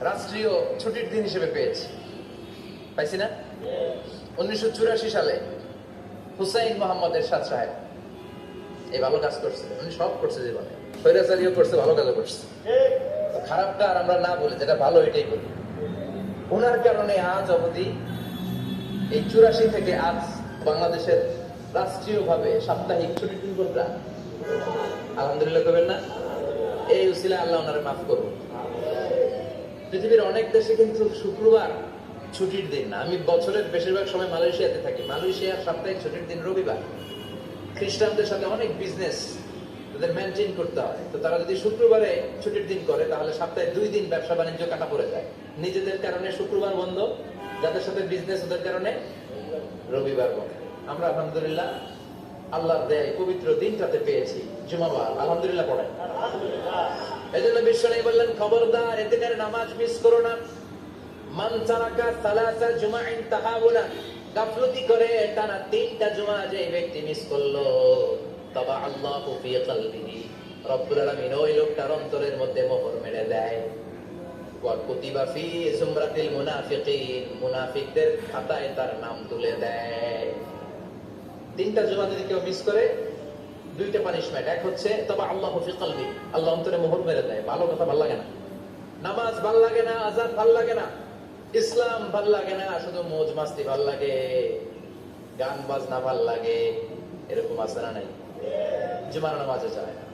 রাষ্ট্রীয় ছুটির দিন হিসেবে পেয়েছি, পাইছি না? 1984 সালে হুসাইন মোহাম্মদ এরশাদ সাহেব এই ভালো কাজ করছে, উনি সব করছে জীবনে, স্বৈরাচারীও করছে, ভালো কাজও করছে। খারাপটা আর আমরা না বলি, যেটা ভালো এটাই বলি। ওনার কারণে আজ অবধি এই 84 থেকে আজ বাংলাদেশের রাষ্ট্রীয় ভাবে সাপ্তাহিক ছুটির দিন কোনটা? আলহামদুলিল্লাহ করবেন না? এই উসিলা আল্লাহ ওনারে মাফ করুন। পৃথিবীর অনেক দেশে কিন্তু শুক্রবার ছুটির দিন না। আমি বছরের বেশিরভাগ সময় মালয়েশিয়াতে থাকি। মালয়েশিয়ার সাপ্তাহিক ছুটির দিন রবিবার। খ্রিস্টানদের সাথে অনেক বিজনেস তাদের মেনটেন করতে হয়, তো তারা যদি শুক্রবারে ছুটির দিন করে তাহলে সপ্তাহে 2 দিন ব্যবসা বাণিজ্য কাটা পড়ে যায়। নিজেদের কারণে শুক্রবার বন্ধ, যাদের সাথে বিজনেস ওদের কারণে রবিবার বন্ধ। আমরা আলহামদুলিল্লাহ আল্লাহর দয়ায় পবিত্র দিনটাতে পেয়েছি জুমাবার, আলহামদুলিল্লাহ পড়াই। এই জন্য বিশ্বনবী বললেন, খবরদার এদিনের নামাজ মিস করো না। মান তারাকা সালাসা জুমাইন তাহাউনা, গাফলতি করে টানা 3টা জুমা যে ব্যক্তি মিস করলো, তবা আল্লাহু ফি কলবিহি, রব্বুল আলামিন ওই লোকটার অন্তরের মধ্যে মোহর মেরে দেয়। ওয়া কুতিবা ফি সুমরাতিল মুনাফিকিন, মুনাফিকদের খাতায় তার নাম তুলে দেয়। 3টা জুমা যদি কেউ মিস করে, 2টা পানিশমেন্ট। এক হচ্ছে তবা আল্লাহু ফি কলবি, আল্লাহ অন্তরে মোহর মেরে দেয়। ভালো কথা ভাল লাগে না, নামাজ ভাল লাগে না, আযান ভাল লাগে না, ইসলাম ভাল লাগে না, শুধু মौज মাস্তি ভাল লাগে, গান বাজনা ভাল লাগে, এরকম আছে না নাই? জুমার নামাজে যায় না।